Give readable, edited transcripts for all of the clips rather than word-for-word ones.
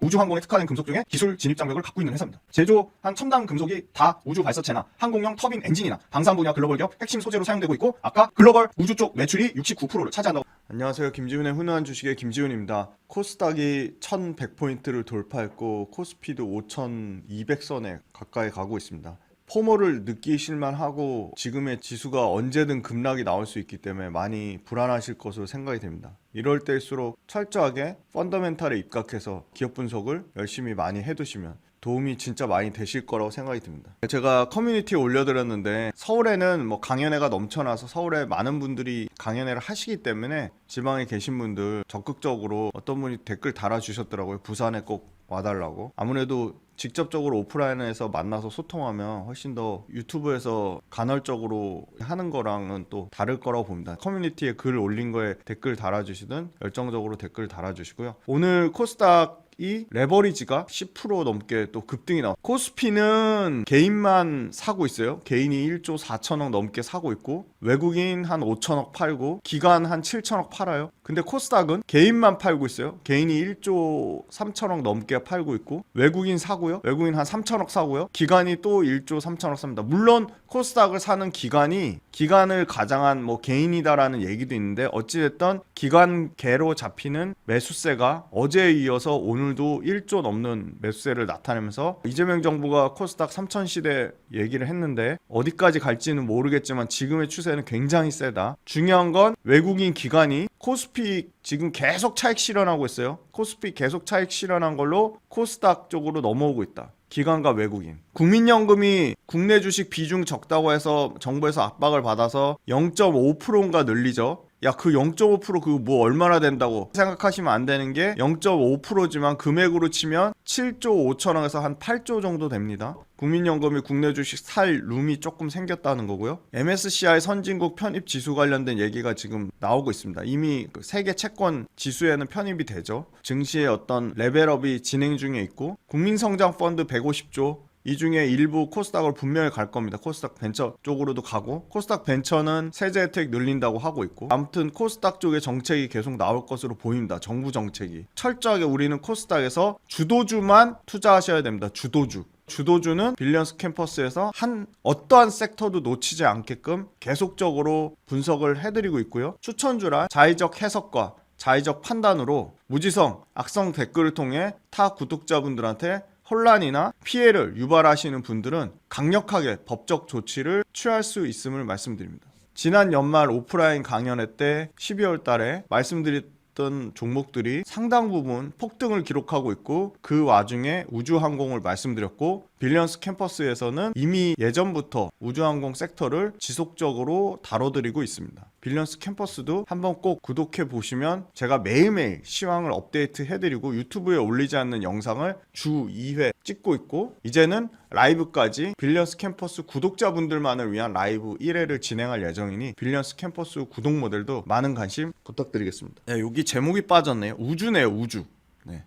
우주항공에 특화된 금속 중에 기술 진입 장벽을 갖고 있는 회사입니다. 제조한 첨단 금속이 다 우주 발사체나 항공용 터빈 엔진이나 방산 분야 글로벌 기업 핵심 소재로 사용되고 있고, 아까 글로벌 우주 쪽 매출이 69%를 차지한다고. 안녕하세요. 김지훈의 훈훈한 주식의 김지훈입니다. 코스닥이 1100포인트를 돌파했고 코스피도 5200선에 가까이 가고 있습니다. 포모를 느끼실만 하고 지금의 지수가 언제든 급락이 나올 수 있기 때문에 많이 불안하실 것으로 생각이 됩니다. 이럴 때일수록 철저하게 펀더멘탈에 입각해서 기업 분석을 열심히 많이 해두시면 도움이 진짜 많이 되실 거라고 생각이 듭니다. 제가 커뮤니티에 올려드렸는데, 서울에는 강연회가 넘쳐나서 서울에 많은 분들이 강연회를 하시기 때문에 지방에 계신 분들 적극적으로 어떤 분이 댓글 달아주셨더라고요. 부산에 꼭 와달라고. 아무래도 직접적으로 오프라인에서 만나서 소통하면 훨씬 더 유튜브에서 간헐적으로 하는 거랑은 또 다를 거라고 봅니다. 커뮤니티에 글 올린 거에 댓글 달아주시든 열정적으로 댓글 달아주시고요. 오늘 코스닥 이 레버리지가 10% 넘게 또 급등이 나와. 코스피는 개인만 사고 있어요. 개인이 1조 4천억 넘게 사고 있고, 외국인 한 5천억 팔고, 기관 한 7천억 팔아요. 근데 코스닥은 개인만 팔고 있어요. 개인이 1조 3천억 넘게 팔고 있고, 외국인 사고요. 외국인 한 3천억 사고요. 기관이 또 1조 3천억 삽니다. 물론 코스닥을 사는 기관을 가장한 개인이다라는 얘기도 있는데, 어찌됐든 기관계로 잡히는 매수세가 어제에 이어서 오늘도 1조 넘는 매수세를 나타내면서 이재명 정부가 코스닥 3000 시대 얘기를 했는데 어디까지 갈지는 모르겠지만 지금의 추세는 굉장히 세다. 중요한 건 외국인 기관이 코스피 지금 계속 차익 실현하고 있어요. 코스피 계속 차익 실현한 걸로 코스닥 쪽으로 넘어오고 있다. 기관과 외국인. 국민연금이 국내 주식 비중 적다고 해서 정부에서 압박을 받아서 0.5%인가 늘리죠. 야, 그 0.5% 그거 뭐 얼마나 된다고 생각하시면 안 되는 게 0.5%지만 금액으로 치면 7조 5천억에서 한 8조 정도 됩니다. 국민연금이 국내 주식 살 룸이 조금 생겼다는 거고요. MSCI 선진국 편입 지수 관련된 얘기가 지금 나오고 있습니다. 이미 세계 채권 지수에는 편입이 되죠. 증시의 어떤 레벨업이 진행 중에 있고, 국민성장 펀드 150조, 이 중에 일부 코스닥으로 분명히 갈 겁니다. 코스닥 벤처 쪽으로도 가고, 코스닥 벤처는 세제 혜택 늘린다고 하고 있고, 아무튼 코스닥 쪽의 정책이 계속 나올 것으로 보입니다. 정부 정책이. 철저하게 우리는 코스닥에서 주도주만 투자하셔야 됩니다. 주도주는 빌리언스 캠퍼스에서 어떠한 섹터도 놓치지 않게끔 계속적으로 분석을 해드리고 있고요. 추천주라 자의적 해석과 자의적 판단으로 무지성, 악성 댓글을 통해 타 구독자분들한테 혼란이나 피해를 유발하시는 분들은 강력하게 법적 조치를 취할 수 있음을 말씀드립니다. 지난 연말 오프라인 강연회 때 12월 달에 말씀드렸던 종목들이 상당 부분 폭등을 기록하고 있고, 그 와중에 우주항공을 말씀드렸고, 빌리언스 캠퍼스에서는 이미 예전부터 우주항공 섹터를 지속적으로 다뤄드리고 있습니다. 빌리언스 캠퍼스도 한번 꼭 구독해 보시면 제가 매일매일 시황을 업데이트 해드리고 유튜브에 올리지 않는 영상을 주 2회 찍고 있고, 이제는 라이브까지 빌리언스 캠퍼스 구독자분들만을 위한 라이브 1회를 진행할 예정이니 빌리언스 캠퍼스 구독 모델도 많은 관심 부탁드리겠습니다. 네, 여기 제목이 빠졌네요. 우주네요, 우주. 네.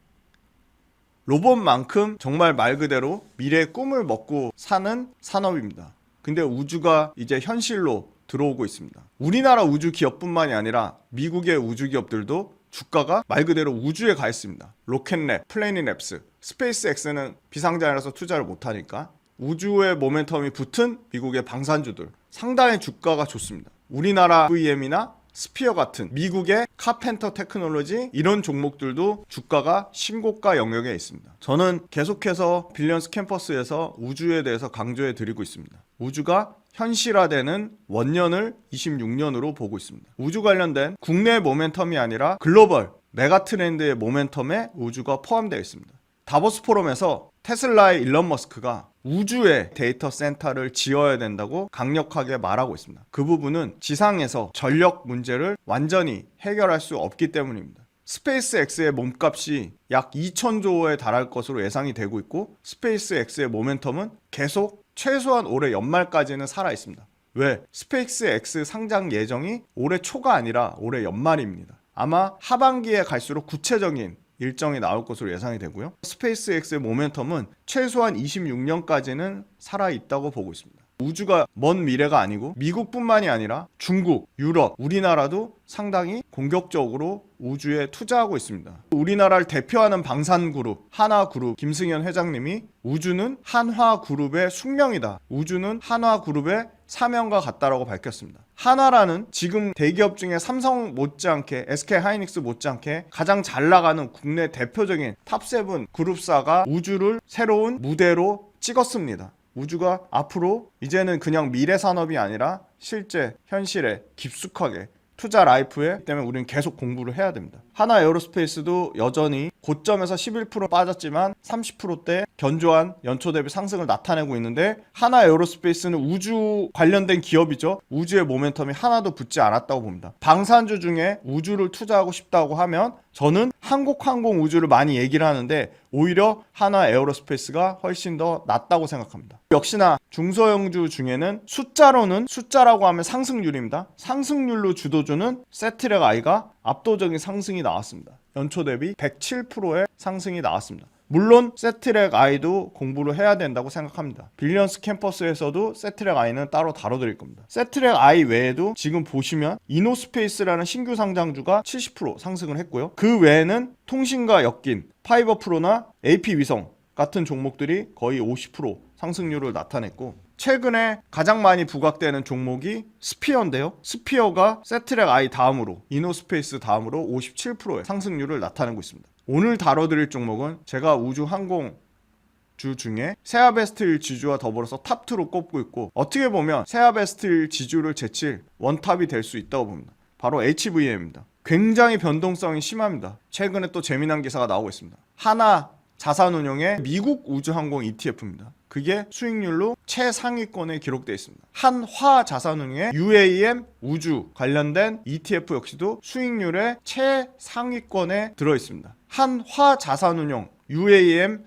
로봇만큼 정말 말 그대로 미래의 꿈을 먹고 사는 산업입니다. 근데 우주가 이제 현실로 들어오고 있습니다. 우리나라 우주 기업뿐만이 아니라 미국의 우주 기업들도 주가가 말 그대로 우주에 가 있습니다. 로켓랩, 플래닛랩스, 스페이스X는 비상장이라서 투자를 못하니까 우주의 모멘텀이 붙은 미국의 방산주들 상당히 주가가 좋습니다. 우리나라 VM이나 스피어 같은 미국의 카펜터 테크놀로지, 이런 종목들도 주가가 신고가 영역에 있습니다. 저는 계속해서 빌리언스 캠퍼스에서 우주에 대해서 강조해 드리고 있습니다. 우주가 현실화되는 원년을 26년으로 보고 있습니다. 우주 관련된 국내 모멘텀이 아니라 글로벌 메가 트렌드의 모멘텀에 우주가 포함되어 있습니다. 다보스 포럼에서 테슬라의 일론 머스크가 우주에 데이터 센터를 지어야 된다고 강력하게 말하고 있습니다. 그 부분은 지상에서 전력 문제를 완전히 해결할 수 없기 때문입니다. 스페이스X의 몸값이 약 2,000조에 달할 것으로 예상이 되고 있고, 스페이스X의 모멘텀은 계속 최소한 올해 연말까지는 살아 있습니다. 왜? 스페이스X 상장 예정이 올해 초가 아니라 올해 연말입니다. 아마 하반기에 갈수록 구체적인 일정이 나올 것으로 예상이 되고요. 스페이스X의 모멘텀은 최소한 26년까지는 살아있다고 보고 있습니다. 우주가 먼 미래가 아니고 미국뿐만이 아니라 중국, 유럽, 우리나라도 상당히 공격적으로 우주에 투자하고 있습니다. 우리나라를 대표하는 방산그룹 하나그룹 김승현 회장님이 우주는 한화그룹의 숙명이다. 우주는 한화그룹의 사명과 같다라고 밝혔습니다. 한화라는 지금 대기업 중에 삼성 못지않게 SK하이닉스 못지않게 가장 잘 나가는 국내 대표적인 탑7 그룹사가 우주를 새로운 무대로 찍었습니다. 우주가 앞으로 이제는 그냥 미래 산업이 아니라 실제 현실에 깊숙하게 투자 라이프에 때문에 우리는 계속 공부를 해야 됩니다. 하나 에어로스페이스도 여전히 고점에서 11% 빠졌지만 30%대 견조한 연초 대비 상승을 나타내고 있는데 하나 에어로스페이스는 우주 관련된 기업이죠. 우주의 모멘텀이 하나도 붙지 않았다고 봅니다. 방산주 중에 우주를 투자하고 싶다고 하면 저는 한국항공 우주를 많이 얘기를 하는데 오히려 하나 에어로스페이스가 훨씬 더 낫다고 생각합니다. 역시나 중소형주 중에는 숫자라고 하면 상승률입니다. 상승률로 주도주는 세트랙 I가 압도적인 상승이 나왔습니다. 연초 대비 107%의 상승이 나왔습니다. 물론 세트랙 I도 공부를 해야 된다고 생각합니다. 빌리언스 캠퍼스에서도 세트랙 I는 따로 다뤄드릴 겁니다. 세트랙 I 외에도 지금 보시면 이노스페이스라는 신규 상장주가 70% 상승을 했고요. 그 외에는 통신과 엮인 파이버프로나 AP위성 같은 종목들이 거의 50% 상승률을 나타냈고 최근에 가장 많이 부각되는 종목이 스피어인데요. 스피어가 세트랙 I 다음으로 이노스페이스 다음으로 57%의 상승률을 나타내고 있습니다. 오늘 다뤄드릴 종목은 제가 우주 항공주 중에 세아베스틸 지주와 더불어서 탑2로 꼽고 있고 어떻게 보면 세아베스틸 지주를 제칠 원탑이 될 수 있다고 봅니다. 바로 HVM입니다. 굉장히 변동성이 심합니다. 최근에 또 재미난 기사가 나오고 있습니다. 하나 자산운용의 미국 우주항공 ETF입니다. 그게 수익률로 최상위권에 기록되어 있습니다. 한화 자산운용의 UAM 우주 관련된 ETF 역시도 수익률의 최상위권에 들어있습니다. 한화 자산운용 UAM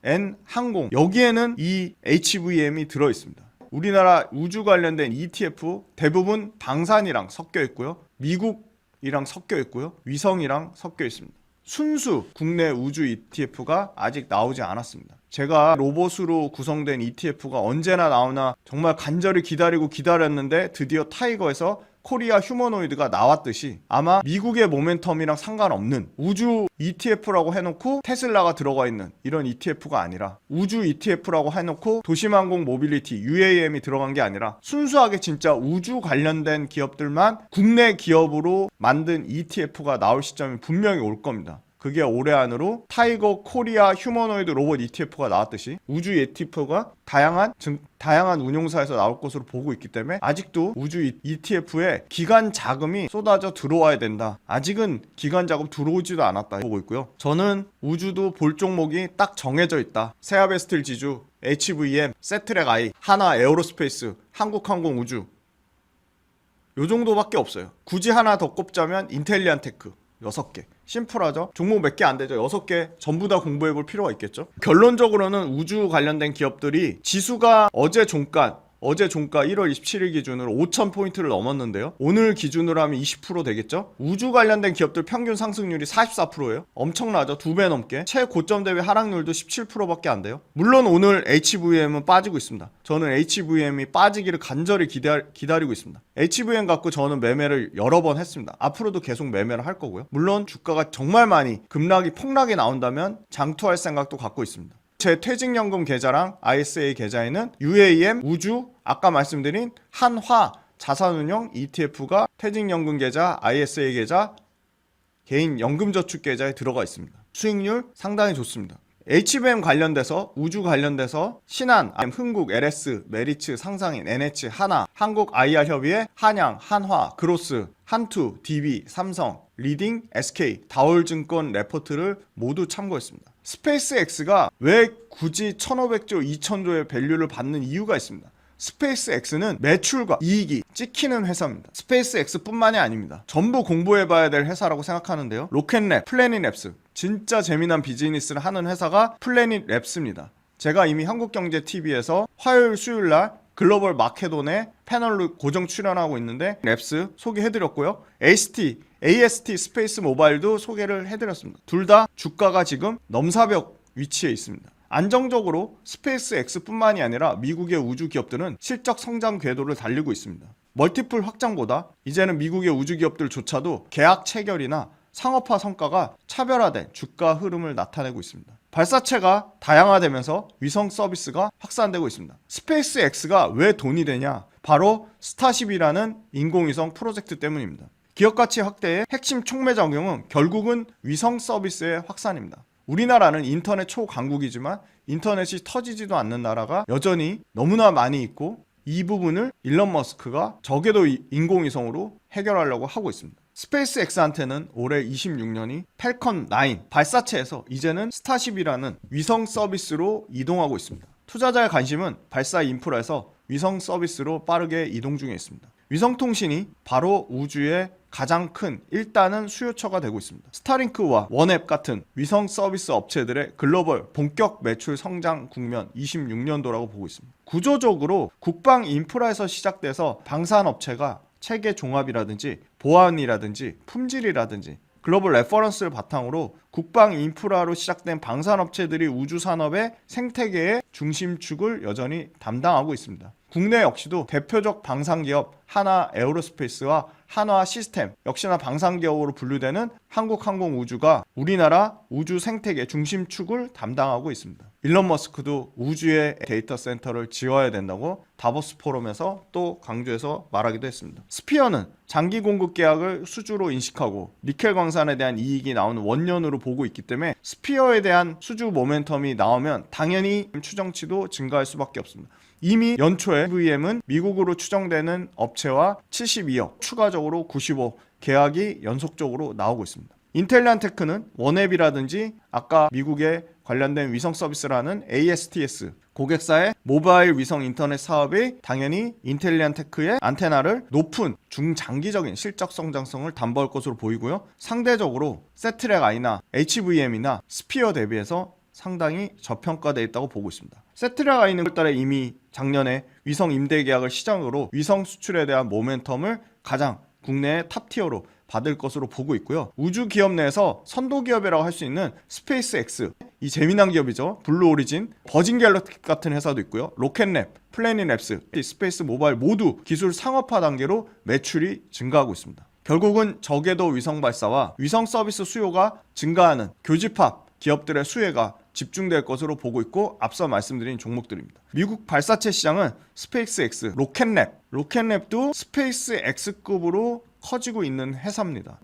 N 항공 여기에는 이 HVM이 들어있습니다. 우리나라 우주 관련된 ETF 대부분 방산이랑 섞여 있고요. 미국이랑 섞여 있고요. 위성이랑 섞여 있습니다. 순수 국내 우주 ETF가 아직 나오지 않았습니다. 제가 로봇으로 구성된 ETF가 언제나 나오나 정말 간절히 기다렸는데 드디어 타이거에서 코리아 휴머노이드가 나왔듯이 아마 미국의 모멘텀이랑 상관없는 우주 ETF라고 해놓고 테슬라가 들어가 있는 이런 ETF가 아니라 우주 ETF라고 해놓고 도심항공 모빌리티 UAM이 들어간 게 아니라 순수하게 진짜 우주 관련된 기업들만 국내 기업으로 만든 ETF가 나올 시점이 분명히 올 겁니다. 그게 올해 안으로 타이거 코리아 휴머노이드 로봇 ETF가 나왔듯이 우주 ETF가 다양한 운용사에서 나올 것으로 보고 있기 때문에 아직도 우주 ETF에 기관 자금이 쏟아져 들어와야 된다. 아직은 기관 자금 들어오지도 않았다 보고 있고요. 저는 우주도 볼 종목이 딱 정해져 있다. 세아베스틸 지주, HVM, 세트랙 I, 하나 에어로스페이스, 한국항공 우주 요 정도밖에 없어요. 굳이 하나 더 꼽자면 인텔리안 테크 6개. 심플하죠? 종목 몇 개 안 되죠? 6개 전부 다 공부해 볼 필요가 있겠죠? 결론적으로는 우주 관련된 기업들이 지수가 어제 종가 1월 27일 기준으로 5,000포인트를 넘었는데요. 오늘 기준으로 하면 20% 되겠죠? 우주 관련된 기업들 평균 상승률이 44%예요. 엄청나죠? 2배 넘게. 최고점 대비 하락률도 17%밖에 안 돼요. 물론 오늘 HVM은 빠지고 있습니다. 저는 HVM이 빠지기를 간절히 기다리고 있습니다. HVM 갖고 저는 매매를 여러 번 했습니다. 앞으로도 계속 매매를 할 거고요. 물론 주가가 정말 많이 폭락이 나온다면 장투할 생각도 갖고 있습니다. 제 퇴직연금 계좌랑 ISA 계좌에는 UAM 우주 아까 말씀드린 한화 자산운용 ETF가 퇴직연금 계좌, ISA 계좌, 개인 연금저축 계좌에 들어가 있습니다. 수익률 상당히 좋습니다. HBM 관련돼서 우주 관련돼서 신한, 흥국, LS, 메리츠, 상상인, NH, 하나, 한국 IR협의회, 한양, 한화, 그로스, 한투, DB, 삼성, 리딩, SK, 다올증권 레포트를 모두 참고했습니다. 스페이스X가 왜 굳이 1,500조, 2,000조의 밸류를 받는 이유가 있습니다. 스페이스X는 매출과 이익이 찍히는 회사입니다. 스페이스X뿐만이 아닙니다. 전부 공부해봐야 될 회사라고 생각하는데요. 로켓랩, 플래닛랩스 진짜 재미난 비즈니스를 하는 회사가 플래닛랩스입니다. 제가 이미 한국경제TV에서 화요일, 수요일날 글로벌 마케돈에 패널로 고정 출연하고 있는데 랩스 소개해드렸고요. AST 스페이스 모바일도 소개를 해드렸습니다. 둘 다 주가가 지금 넘사벽 위치에 있습니다. 안정적으로 스페이스 X뿐만이 아니라 미국의 우주 기업들은 실적 성장 궤도를 달리고 있습니다. 멀티플 확장보다 이제는 미국의 우주 기업들조차도 계약 체결이나 상업화 성과가 차별화된 주가 흐름을 나타내고 있습니다. 발사체가 다양화되면서 위성 서비스가 확산되고 있습니다. 스페이스 X가 왜 돈이 되냐? 바로 스타쉽이라는 인공위성 프로젝트 때문입니다. 기업 가치 확대의 핵심 촉매 작용은 결국은 위성 서비스의 확산입니다. 우리나라는 인터넷 초강국이지만 인터넷이 터지지도 않는 나라가 여전히 너무나 많이 있고, 이 부분을 일론 머스크가 저궤도 인공위성으로 해결하려고 하고 있습니다. 스페이스 X한테는 올해 26년이 팰컨 9 발사체에서 이제는 스타쉽이라는 위성 서비스로 이동하고 있습니다. 투자자의 관심은 발사 인프라에서 위성 서비스로 빠르게 이동 중에 있습니다. 위성통신이 바로 우주의 가장 큰 1단은 수요처가 되고 있습니다. 스타링크와 원앱 같은 위성 서비스 업체들의 글로벌 본격 매출 성장 국면 26년도라고 보고 있습니다. 구조적으로 국방 인프라에서 시작돼서 방산업체가 체계 종합이라든지 보안이라든지 품질이라든지 글로벌 레퍼런스를 바탕으로 국방 인프라로 시작된 방산업체들이 우주 산업의 생태계의 중심축을 여전히 담당하고 있습니다. 국내 역시도 대표적 방산기업 하나 에어로스페이스와 한화 시스템, 역시나 방산기업으로 분류되는 한국항공우주가 우리나라 우주 생태계 중심축을 담당하고 있습니다. 일론 머스크도 우주에 데이터 센터를 지어야 된다고 다보스 포럼에서 또 강조해서 말하기도 했습니다. 스피어는 장기 공급 계약을 수주로 인식하고 니켈 광산에 대한 이익이 나오는 원년으로 보고 있기 때문에 스피어에 대한 수주 모멘텀이 나오면 당연히 추정치도 증가할 수밖에 없습니다. 이미 연초에 VM은 미국으로 추정되는 업체와 72억, 추가적으로 95억 계약이 연속적으로 나오고 있습니다. 인텔리안테크는 원앱이라든지 아까 미국에 관련된 위성 서비스라는 ASTS 고객사의 모바일 위성 인터넷 사업이 당연히 인텔리안테크의 안테나를 높은 중장기적인 실적 성장성을 담보할 것으로 보이고요. 상대적으로 세트랙 I나 HVM이나 스피어 대비해서 상당히 저평가되어 있다고 보고 있습니다. 세트랙 I는 1월달에 이미 작년에 위성 임대 계약을 시작으로 위성 수출에 대한 모멘텀을 가장 국내의 탑티어로 받을 것으로 보고 있고요. 우주 기업 내에서 선도 기업이라고 할 수 있는 스페이스 X, 이 재미난 기업이죠. 블루 오리진, 버진 갤럭틱 같은 회사도 있고요. 로켓랩, 플래닛랩스, 스페이스 모바일 모두 기술 상업화 단계로 매출이 증가하고 있습니다. 결국은 저궤도 위성 발사와 위성 서비스 수요가 증가하는 교집합 기업들의 수혜가 집중될 것으로 보고 있고, 앞서 말씀드린 종목들입니다. 미국 발사체 시장은 스페이스 X, 로켓랩도 스페이스 X급으로 커지고 있는 회사입니다.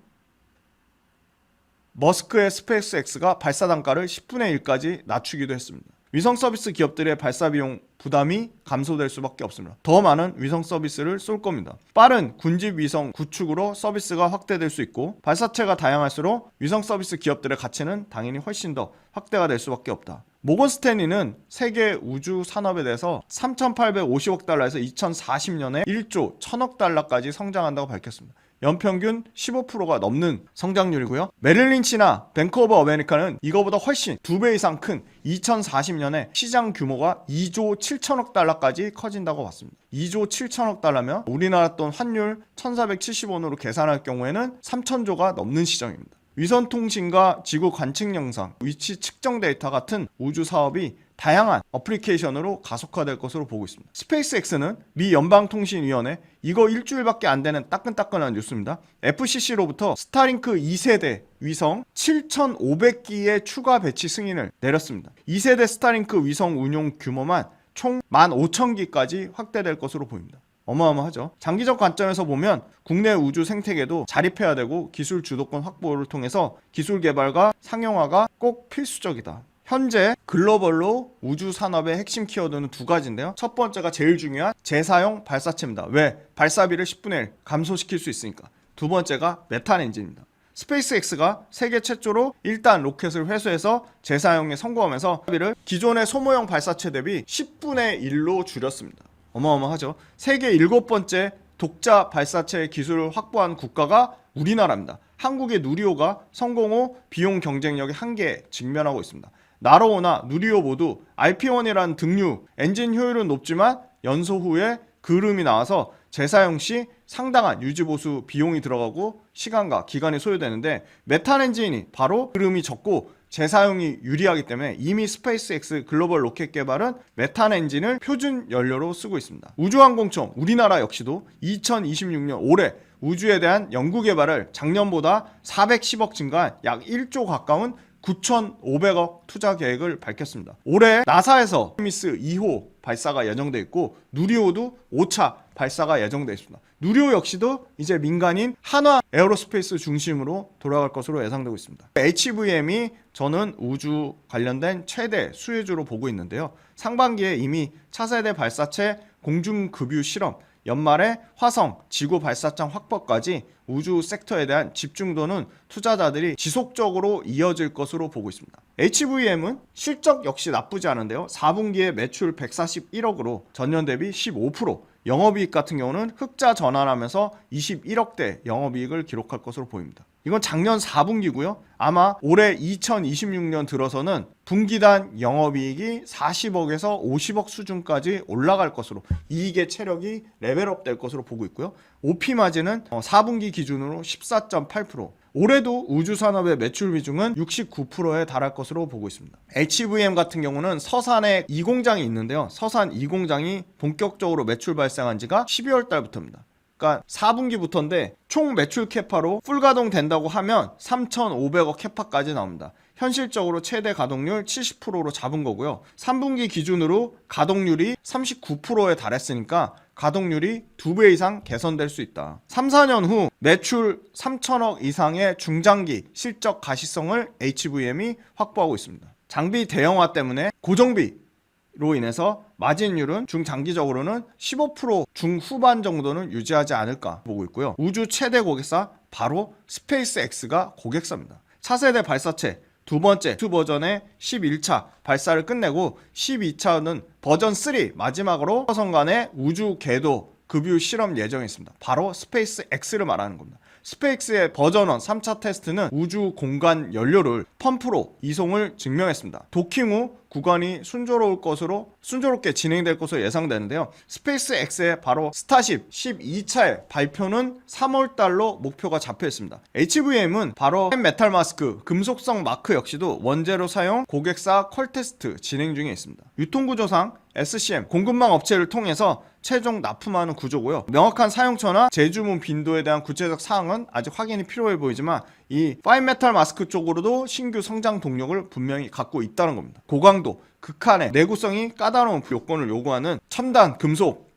머스크의 스페이스 X가 발사 단가를 10분의 1까지 낮추기도 했습니다. 위성 서비스 기업들의 발사 비용 부담이 감소될 수밖에 없습니다. 더 많은 위성 서비스를 쏠 겁니다. 빠른 군집 위성 구축으로 서비스가 확대될 수 있고, 발사체가 다양할수록 위성 서비스 기업들의 가치는 당연히 훨씬 더 확대가 될 수밖에 없다. 모건 스탠리는 세계 우주 산업에 대해서 3,850억 달러에서 2040년에 1조 1,000억 달러까지 성장한다고 밝혔습니다. 연평균 15%가 넘는 성장률이고요. 메릴 린치나 뱅크 오브 아메리카는 이거보다 훨씬 2배 이상 큰 2040년에 시장 규모가 2조 7천억 달러까지 커진다고 봤습니다. 2조 7천억 달러면 우리나라 돈 환율 1,470원으로 계산할 경우에는 3천조가 넘는 시장입니다. 위성통신과 지구 관측 영상, 위치 측정 데이터 같은 우주 사업이 다양한 어플리케이션으로 가속화될 것으로 보고 있습니다. 스페이스X는 미 연방통신위원회, 이거 일주일밖에 안 되는 따끈따끈한 뉴스입니다. FCC로부터 스타링크 2세대 위성 7,500기의 추가 배치 승인을 내렸습니다. 2세대 스타링크 위성 운용 규모만 총 15,000기까지 확대될 것으로 보입니다. 어마어마하죠. 장기적 관점에서 보면 국내 우주 생태계도 자립해야 되고, 기술 주도권 확보를 통해서 기술 개발과 상용화가 꼭 필수적이다. 현재 글로벌로 우주 산업의 핵심 키워드는 두 가지인데요. 첫 번째가 제일 중요한 재사용 발사체입니다. 왜? 발사비를 10분의 1 감소시킬 수 있으니까. 두 번째가 메탄 엔진입니다. 스페이스X가 세계 최초로 1단 로켓을 회수해서 재사용에 성공하면서 발사비를 기존의 소모형 발사체 대비 10분의 1로 줄였습니다. 어마어마하죠. 세계 7번째 독자 발사체 기술을 확보한 국가가 우리나라입니다. 한국의 누리호가 성공 후 비용 경쟁력의 한계에 직면하고 있습니다. 나로호나 누리호 모두 RP1이라는 등류, 엔진 효율은 높지만 연소 후에 그름이 나와서 재사용 시 상당한 유지보수 비용이 들어가고 시간과 기간이 소요되는데, 메탄 엔진이 바로 그름이 적고 재사용이 유리하기 때문에 이미 스페이스X 글로벌 로켓 개발은 메탄 엔진을 표준 연료로 쓰고 있습니다. 우주항공청 우리나라 역시도 2026년 올해 우주에 대한 연구 개발을 작년보다 410억 증가한 약 1조 가까운 9,500억 투자 계획을 밝혔습니다. 올해 나사에서 아르테미스 2호 발사가 예정돼 있고 누리호도 5차 발사가 예정돼 있습니다. 누리호 역시도 이제 민간인 한화 에어로스페이스 중심으로 돌아갈 것으로 예상되고 있습니다. HVM이 저는 우주 관련된 최대 수혜주로 보고 있는데요. 상반기에 이미 차세대 발사체 공중급유 실험, 연말에 화성, 지구 발사장 확보까지 우주 섹터에 대한 집중도는 투자자들이 지속적으로 이어질 것으로 보고 있습니다. HVM은 실적 역시 나쁘지 않은데요. 4분기에 매출 141억으로 전년 대비 15%, 영업이익 같은 경우는 흑자 전환하면서 21억대 영업이익을 기록할 것으로 보입니다. 이건 작년 4분기고요. 아마 올해 2026년 들어서는 분기단 영업이익이 40억에서 50억 수준까지 올라갈 것으로, 이익의 체력이 레벨업 될 것으로 보고 있고요. OP마진은 4분기 기준으로 14.8%, 올해도 우주산업의 매출 비중은 69%에 달할 것으로 보고 있습니다. HVM 같은 경우는 서산에 2공장이 있는데요. 서산 2공장이 본격적으로 매출 발생한 지가 12월 달부터입니다. 그러니까 4분기부터인데 총 매출 캐파로 풀가동 된다고 하면 3,500억 캐파까지 나옵니다. 현실적으로 최대 가동률 70%로 잡은 거고요. 3분기 기준으로 가동률이 39%에 달했으니까 가동률이 2배 이상 개선될 수 있다. 3, 4년 후 매출 3천억 이상의 중장기 실적 가시성을 HVM이 확보하고 있습니다. 장비 대형화 때문에 고정비로 인해서 마진율은 중장기적으로는 15% 중후반 정도는 유지하지 않을까 보고 있고요. 우주 최대 고객사 바로 스페이스X가 고객사입니다. 차세대 발사체 두 번째 버전의 11차 발사를 끝내고 12차는 버전 3 마지막으로 화성 간의 우주 궤도 급유 실험 예정에 있습니다. 바로 스페이스X를 말하는 겁니다. 스페이스X의 버전 1 3차 테스트는 우주 공간 연료를 펌프로 이송을 증명했습니다. 도킹 후 구간이 순조롭게 진행될 것으로 예상되는데요. 스페이스X의 바로 스타쉽 12차의 발표는 3월달로 목표가 잡혀 있습니다. HVM은 바로 메탈 마스크 금속성 마크 역시도 원재료 사용 고객사 퀄 테스트 진행 중에 있습니다. 유통구조상 SCM 공급망 업체를 통해서 최종 납품하는 구조고요. 명확한 사용처나 제주문 빈도에 대한 구체적 사항은 아직 확인이 필요해 보이지만 이 파인 메탈 마스크 쪽으로도 신규 성장 동력을 분명히 갖고 있다는 겁니다. 고강도, 극한의 내구성이 까다로운 요건을 요구하는 첨단 금속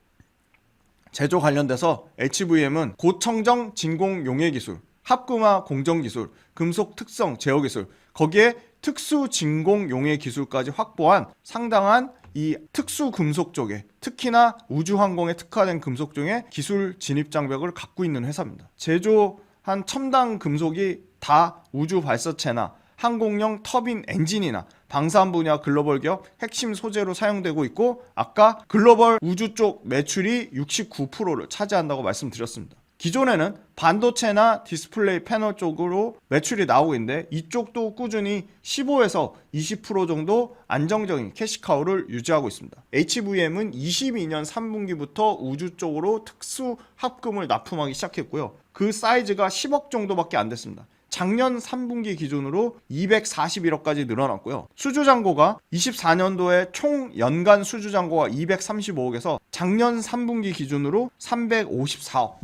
제조 관련돼서 HVM은 고청정 진공 용해 기술, 합금화 공정 기술, 금속 특성 제어 기술, 거기에 특수 진공 용해 기술까지 확보한 상당한 이 특수 금속 쪽에, 특히나 우주항공에 특화된 금속 중에 기술 진입 장벽을 갖고 있는 회사입니다. 제조한 첨단 금속이 다 우주 발사체나 항공용 터빈 엔진이나 방산 분야 글로벌 기업 핵심 소재로 사용되고 있고, 아까 글로벌 우주 쪽 매출이 69%를 차지한다고 말씀드렸습니다. 기존에는 반도체나 디스플레이 패널 쪽으로 매출이 나오고 있는데 이쪽도 꾸준히 15에서 20% 정도 안정적인 캐시카우를 유지하고 있습니다. HVM은 22년 3분기부터 우주 쪽으로 특수 합금을 납품하기 시작했고요. 그 사이즈가 10억 정도밖에 안 됐습니다. 작년 3분기 기준으로 241억까지 늘어났고요. 수주잔고가 24년도에 총 연간 수주잔고가 235억에서 작년 3분기 기준으로 354억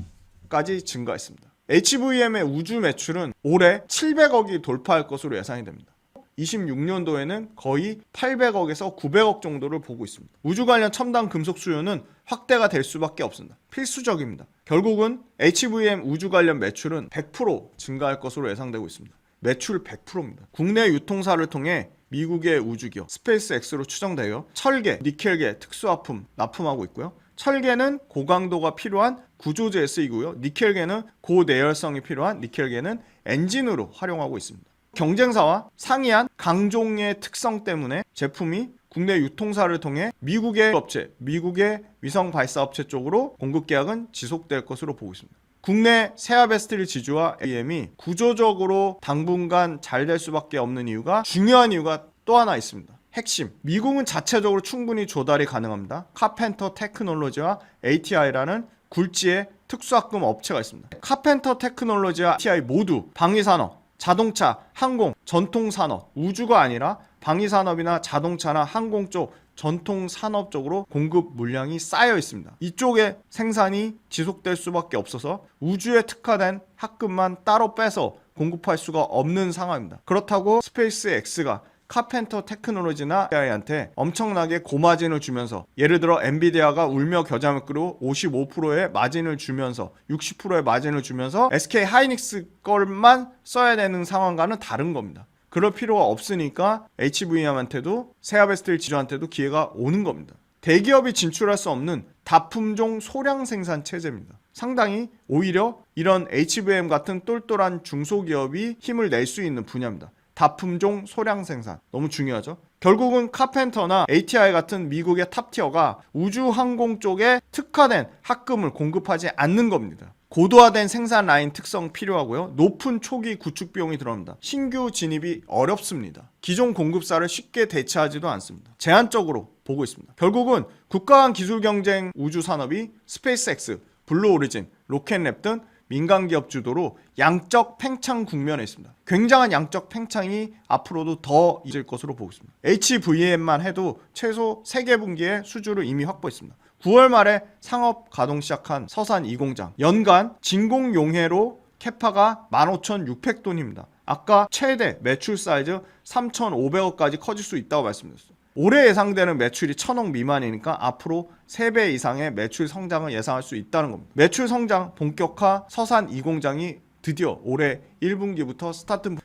까지 증가했습니다. HVM의 우주 매출은 올해 700억이 돌파할 것으로 예상이 됩니다. 26년도에는 거의 800억에서 900억 정도를 보고 있습니다. 우주 관련 첨단 금속 수요는 확대가 될 수밖에 없습니다. 필수적입니다. 결국은 HVM 우주 관련 매출은 100% 증가할 것으로 예상되고 있습니다. 매출 100%입니다. 국내 유통사를 통해 미국의 우주기업 스페이스X로 추정되어 철계, 니켈계 특수화품 납품하고 있고요. 철계는 고강도가 필요한 구조재에 쓰이고요. 니켈계는 고내열성이 필요한 니켈계는 엔진으로 활용하고 있습니다. 경쟁사와 상이한 강종의 특성 때문에 제품이 국내 유통사를 통해 미국의 업체, 미국의 위성 발사업체 쪽으로 공급 계약은 지속될 것으로 보고 있습니다. 국내 세아베스트릴 지주와 AM이 구조적으로 당분간 잘 될 수밖에 없는 이유가, 중요한 이유가 또 하나 있습니다. 핵심, 미국은 자체적으로 충분히 조달이 가능합니다. 카펜터 테크놀로지와 ATI라는 굴지의 특수합금 업체가 있습니다. 카펜터 테크놀로지와 ATI 모두 방위산업, 자동차, 항공, 전통산업, 우주가 아니라 방위산업이나 자동차나 항공 쪽 전통산업 쪽으로 공급 물량이 쌓여 있습니다. 이쪽에 생산이 지속될 수밖에 없어서 우주에 특화된 학급만 따로 빼서 공급할 수가 없는 상황입니다. 그렇다고 스페이스X가 카펜터 테크놀로지나 AI한테 엄청나게 고마진을 주면서, 예를 들어 엔비디아가 울며 겨자를 끓고 55%의 마진을 주면서 60%의 마진을 주면서 SK 하이닉스 걸만 써야 되는 상황과는 다른 겁니다. 그럴 필요가 없으니까 HVM한테도 세아베스텔 지주한테도 기회가 오는 겁니다. 대기업이 진출할 수 없는 다품종 소량 생산 체제입니다. 상당히 오히려 이런 HVM 같은 똘똘한 중소기업이 힘을 낼 수 있는 분야입니다. 다품종 소량 생산 너무 중요하죠. 결국은 카펜터나 ATI 같은 미국의 탑티어가 우주항공 쪽에 특화된 학금을 공급하지 않는 겁니다. 고도화된 생산 라인 특성 필요하고요. 높은 초기 구축 비용이 들어갑니다. 신규 진입이 어렵습니다. 기존 공급사를 쉽게 대체하지도 않습니다. 제한적으로 보고 있습니다. 결국은 국가 간 기술 경쟁 우주 산업이 스페이스X, 블루오리진, 로켓랩 등 민간 기업 주도로 양적 팽창 국면에 있습니다. 굉장한 양적 팽창이 앞으로도 더 이어질 것으로 보고 있습니다. HVM만 해도 최소 3개 분기의 수주를 이미 확보했습니다. 9월 말에 상업 가동 시작한 서산 2공장, 연간 진공 용해로 캐파가 15,600톤입니다. 아까 최대 매출 사이즈 3,500억까지 커질 수 있다고 말씀드렸어요. 올해 예상되는 매출이 1,000억 미만이니까 앞으로 3배 이상의 매출 성장을 예상할 수 있다는 겁니다. 매출 성장 본격화 서산 2공장이 드디어 올해 1분기부터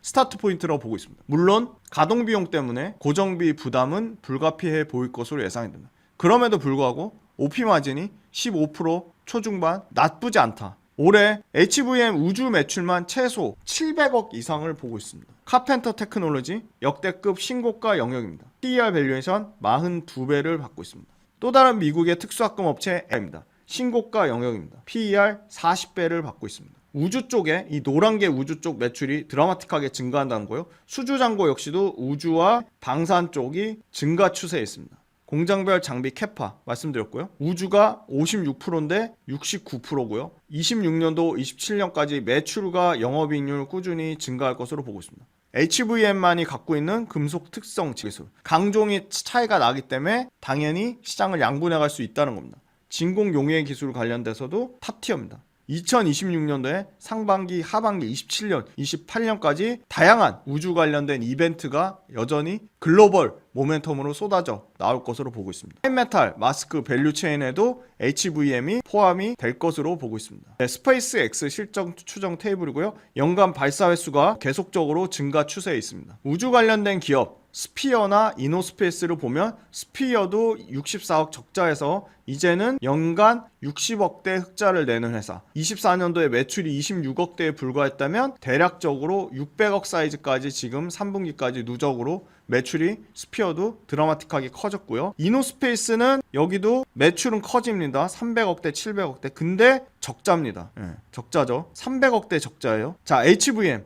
스타트 포인트라고 보고 있습니다. 물론 가동 비용 때문에 고정비 부담은 불가피해 보일 것으로 예상이 됩니다. 그럼에도 불구하고 OP 마진이 15% 초중반 나쁘지 않다. 올해 HVM 우주 매출만 최소 700억 이상을 보고 있습니다. 카펜터 테크놀로지 역대급 신고가 영역입니다. PER 밸류에이션 42배를 받고 있습니다. 또 다른 미국의 특수학금 업체 M입니다. 신고가 영역입니다. PER 40배를 받고 있습니다. 우주 쪽에 이 노란 게 우주 쪽 매출이 드라마틱하게 증가한다는 거예요. 수주잔고 역시도 우주와 방산 쪽이 증가 추세에 있습니다. 공장별 장비 캐파 말씀드렸고요. 우주가 56%인데 69%고요. 26년도, 27년까지 매출과 영업이익률 꾸준히 증가할 것으로 보고 있습니다. HVM만이 갖고 있는 금속 특성 기술, 강종이 차이가 나기 때문에 당연히 시장을 양분해 갈 수 있다는 겁니다. 진공 용해 기술 관련돼서도 탑티어입니다. 2026년도에 상반기, 하반기, 27년, 28년까지 다양한 우주 관련된 이벤트가 여전히 글로벌 모멘텀으로 쏟아져 나올 것으로 보고 있습니다. 하이메탈, 마스크, 밸류체인에도 HVM이 포함이 될 것으로 보고 있습니다. 네, 스페이스X 실적 추정 테이블이고요. 연간 발사 횟수가 계속적으로 증가 추세에 있습니다. 우주 관련된 기업 스피어나 이노스페이스를 보면 스피어도 64억 적자에서 이제는 연간 60억대 흑자를 내는 회사, 24년도에 매출이 26억대에 불과했다면 대략적으로 600억 사이즈까지 지금 3분기까지 누적으로 매출이 스피어도 드라마틱하게 커졌고요. 이노스페이스는 여기도 매출은 커집니다. 300억대, 700억대. 근데 적자입니다. 적자죠. 300억대 적자예요. 자, HVM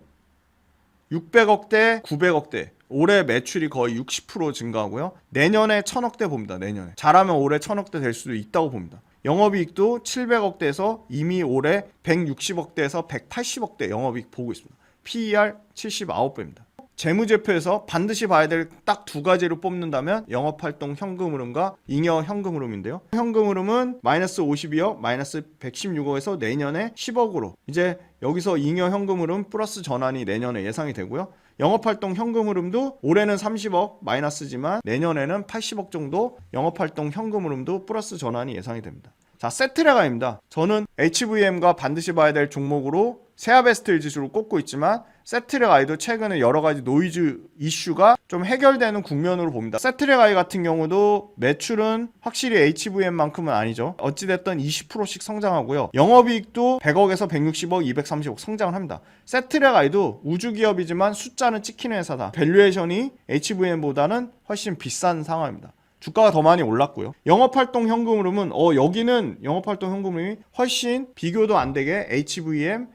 600억대, 900억대. 올해 매출이 거의 60% 증가하고요. 내년에 1,000억대 봅니다. 내년에. 잘하면 올해 1,000억대 될 수도 있다고 봅니다. 영업이익도 700억대에서 이미 올해 160억대에서 180억대 영업이익 보고 있습니다. PER 79배입니다. 재무제표에서 반드시 봐야 될 딱 두 가지를 뽑는다면 영업활동 현금 흐름과 잉여 현금 흐름인데요. 현금 흐름은 마이너스 52억, 마이너스 116억에서 내년에 10억으로, 이제 여기서 잉여 현금 흐름 플러스 전환이 내년에 예상이 되고요. 영업활동 현금 흐름도 올해는 30억 마이너스지만 내년에는 80억 정도 영업활동 현금 흐름도 플러스 전환이 예상이 됩니다. 자, 세트레가입니다. 저는 HVM과 반드시 봐야 될 종목으로 세아베스텔 지수를 꼽고 있지만 세트레가이도 최근에 여러가지 노이즈 이슈가 좀 해결되는 국면으로 봅니다. 세트레가이 같은 경우도 매출은 확실히 HVM만큼은 아니죠. 어찌됐든 20%씩 성장하고요. 영업이익도 100억에서 160억, 230억 성장을 합니다. 세트레가이도 우주기업이지만 숫자는 찍히는 회사다. 밸류에이션이 HVM보다는 훨씬 비싼 상황입니다. 주가가 더 많이 올랐고요. 영업활동 현금 흐름은 여기는 영업활동 현금 흐름이 훨씬 비교도 안 되게 HVM,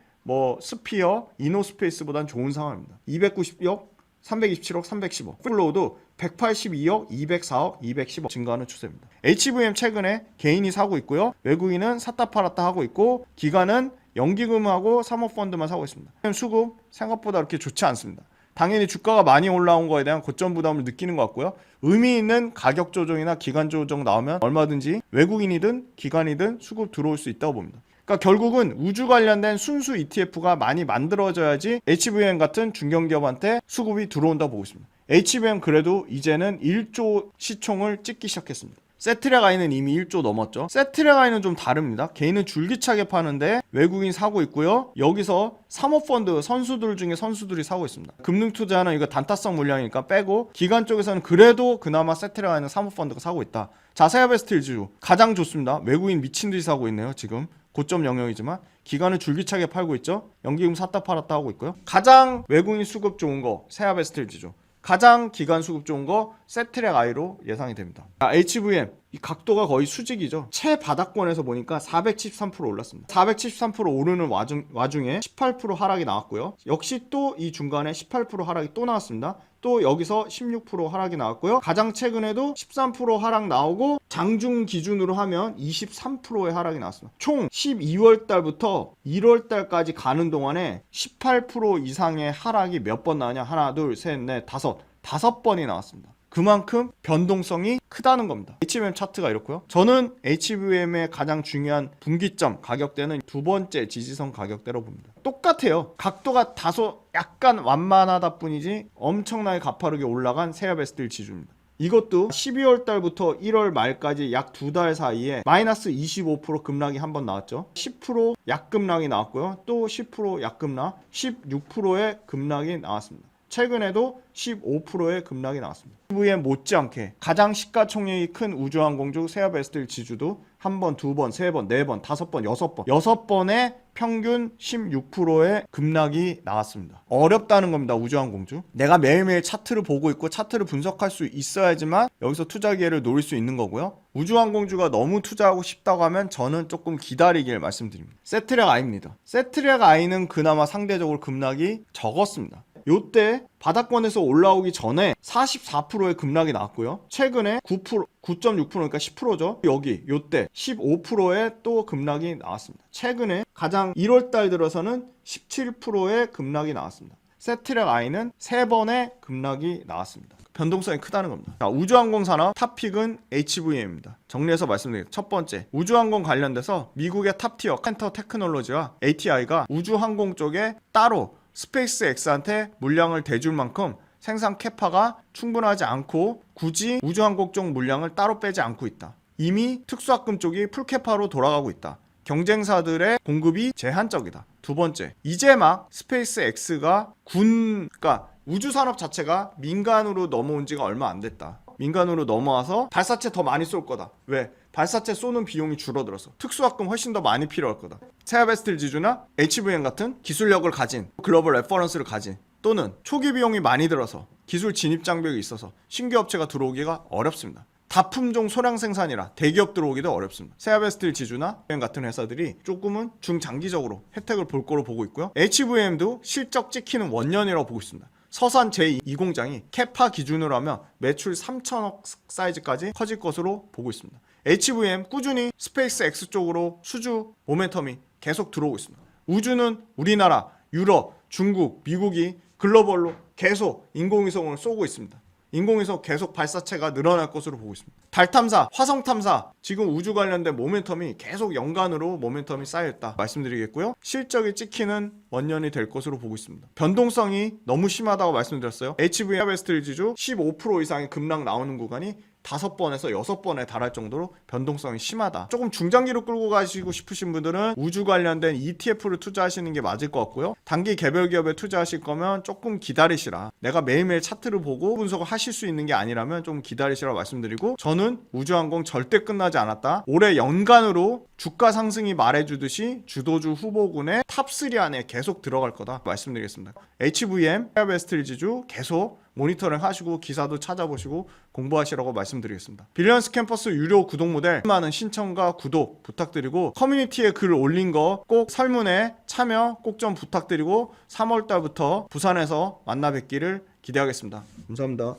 스피어, 이노스페이스보단 좋은 상황입니다. 290억, 327억, 310억. 플로우도 182억, 204억, 210억 증가하는 추세입니다. HVM 최근에 개인이 사고 있고요. 외국인은 샀다 팔았다 하고 있고, 기관은 연기금하고 사모펀드만 사고 있습니다. 수급 생각보다 그렇게 좋지 않습니다. 당연히 주가가 많이 올라온 거에 대한 고점 부담을 느끼는 것 같고요. 의미 있는 가격 조정이나 기간 조정 나오면 얼마든지 외국인이든 기관이든 수급 들어올 수 있다고 봅니다. 그러니까 결국은 우주 관련된 순수 ETF가 많이 만들어져야지 HVM 같은 중견기업한테 수급이 들어온다고 보고 있습니다. HVM 그래도 이제는 1조 시총을 찍기 시작했습니다. 세트랙아이는 이미 1조 넘었죠. 세트랙아이는 좀 다릅니다. 개인은 줄기차게 파는데 외국인 사고 있고요. 여기서 사모펀드 선수들 중에 선수들이 사고 있습니다. 금융투자는 이거 단타성 물량이니까 빼고 기관 쪽에서는 그래도 그나마 세트랙아이는 사모펀드가 사고 있다. 자, 세아베스틸 지수 가장 좋습니다. 외국인 미친듯이 사고 있네요. 지금 고점 영역이지만 기관은 줄기차게 팔고 있죠. 연기금 샀다 팔았다 하고 있고요. 가장 외국인 수급 좋은 거 세아베스틸 지수, 가장 기간 수급 좋은 거 세트랙아이로 예상이 됩니다. HVM 이 각도가 거의 수직이죠. 최바닥권에서 보니까 473% 올랐습니다. 473% 오르는 와중에 18% 하락이 나왔고요. 역시 또 이 중간에 18% 하락이 또 나왔습니다. 또 여기서 16% 하락이 나왔고요. 가장 최근에도 13% 하락 나오고 장중 기준으로 하면 23%의 하락이 나왔습니다. 총 12월 달부터 1월 달까지 가는 동안에 18% 이상의 하락이 몇 번 나오냐? 하나, 둘, 셋, 넷, 다섯 번이 나왔습니다. 그만큼 변동성이 크다는 겁니다. HVM 차트가 이렇고요. 저는 HVM의 가장 중요한 분기점 가격대는 두 번째 지지선 가격대로 봅니다. 똑같아요. 각도가 다소 약간 완만하다 뿐이지 엄청나게 가파르게 올라간 세아베스틸 지수입니다. 이것도 12월 달부터 1월 말까지 약 두 달 사이에 마이너스 25% 급락이 한 번 나왔죠. 10% 약급락이 나왔고요. 또 10% 약급락, 16%의 급락이 나왔습니다. 최근에도 15%의 급락이 나왔습니다. HVM 못지않게 가장 시가총액이 큰 우주항공주 세아베스틸 지주도 한 번, 두 번, 세 번, 네 번, 다섯 번, 여섯 번의 평균 16%의 급락이 나왔습니다. 어렵다는 겁니다. 우주항공주. 내가 매일매일 차트를 보고 있고 차트를 분석할 수 있어야지만 여기서 투자 기회를 노릴 수 있는 거고요. 우주항공주가 너무 투자하고 싶다고 하면 저는 조금 기다리길 말씀드립니다. 세트랙아이입니다. 세트랙아이는 그나마 상대적으로 급락이 적었습니다. 요때 바닥권에서 올라오기 전에 44%의 급락이 나왔고요. 최근에 9.6% 그러니까 10%죠. 여기 요때 15%의 또 급락이 나왔습니다. 최근에 가장 1월달 들어서는 17%의 급락이 나왔습니다. 세트랙아이는 3번의 급락이 나왔습니다. 변동성이 크다는 겁니다. 자, 우주항공 산업 탑픽은 HVM입니다. 정리해서 말씀드릴게요. 첫 번째, 우주항공 관련돼서 미국의 탑티어 켄터 테크놀로지와 ATI가 우주항공 쪽에 따로 스페이스X한테 물량을 대줄 만큼 생산 캐파가 충분하지 않고 굳이 우주항공 쪽 물량을 따로 빼지 않고 있다. 이미 특수학금 쪽이 풀캐파로 돌아가고 있다. 경쟁사들의 공급이 제한적이다. 두 번째, 이제 막 스페이스X가 그러니까 우주산업 자체가 민간으로 넘어온 지가 얼마 안 됐다. 민간으로 넘어와서 발사체 더 많이 쏠 거다. 왜? 발사체 쏘는 비용이 줄어들어서 특수학금 훨씬 더 많이 필요할 거다. 세아베스틸 지주나 HVM 같은 기술력을 가진 글로벌 레퍼런스를 가진 또는 초기 비용이 많이 들어서 기술 진입 장벽이 있어서 신규 업체가 들어오기가 어렵습니다. 다품종 소량 생산이라 대기업 들어오기도 어렵습니다. 세아베스틸 지주나 HVM 같은 회사들이 조금은 중장기적으로 혜택을 볼 거로 보고 있고요. HVM도 실적 찍히는 원년이라고 보고 있습니다. 서산 제2공장이 캐파 기준으로 하면 매출 3천억 사이즈까지 커질 것으로 보고 있습니다. HVM 꾸준히 스페이스X 쪽으로 수주 모멘텀이 계속 들어오고 있습니다. 우주는 우리나라, 유럽, 중국, 미국이 글로벌로 계속 인공위성을 쏘고 있습니다. 인공위성 계속 발사체가 늘어날 것으로 보고 있습니다. 달 탐사, 화성 탐사, 지금 우주 관련된 모멘텀이 계속 연간으로 모멘텀이 쌓여있다 말씀드리겠고요. 실적이 찍히는 원년이 될 것으로 보고 있습니다. 변동성이 너무 심하다고 말씀드렸어요. HVM 세아베스틸 지주 15% 이상의 급락 나오는 구간이 5번에서 6번에 달할 정도로 변동성이 심하다. 조금 중장기로 끌고 가시고 싶으신 분들은 우주 관련된 ETF를 투자하시는 게 맞을 것 같고요. 단기 개별 기업에 투자하실 거면 조금 기다리시라. 내가 매일매일 차트를 보고 분석을 하실 수 있는 게 아니라면 좀 기다리시라고 말씀드리고, 저는 우주항공 절대 끝나지 않았다. 올해 연간으로 주가 상승이 말해주듯이 주도주 후보군의 탑3 안에 계속 들어갈 거다 말씀드리겠습니다. HVM, 세아베스틸 지주 계속 모니터링 하시고 기사도 찾아보시고 공부하시라고 말씀드리겠습니다. 빌리언스 캠퍼스 유료 구독 모델 많은 신청과 구독 부탁드리고, 커뮤니티에 글 올린 거 꼭 설문에 참여 꼭 좀 부탁드리고 3월달부터 부산에서 만나 뵙기를 기대하겠습니다. 감사합니다.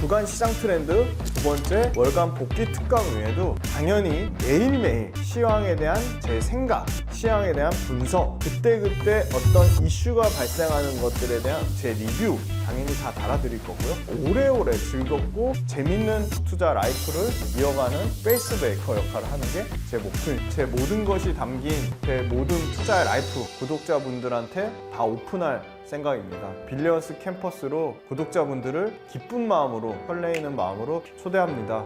주간 시장 트렌드, 두 번째 월간 복귀 특강 외에도 당연히 매일매일 시황에 대한 제 생각, 시황에 대한 분석, 그때그때 어떤 이슈가 발생하는 것들에 대한 제 리뷰 당연히 다 달아드릴 거고요. 오래오래 즐겁고 재밌는 투자 라이프를 이어가는 페이스 브레이커 역할을 하는 게 제 목표입니다. 제 모든 것이 담긴 제 모든 투자의 라이프 구독자분들한테 다 오픈할 생각입니다. 빌리언스 캠퍼스로 구독자분들을 기쁜 마음으로 설레이는 마음으로 초대합니다.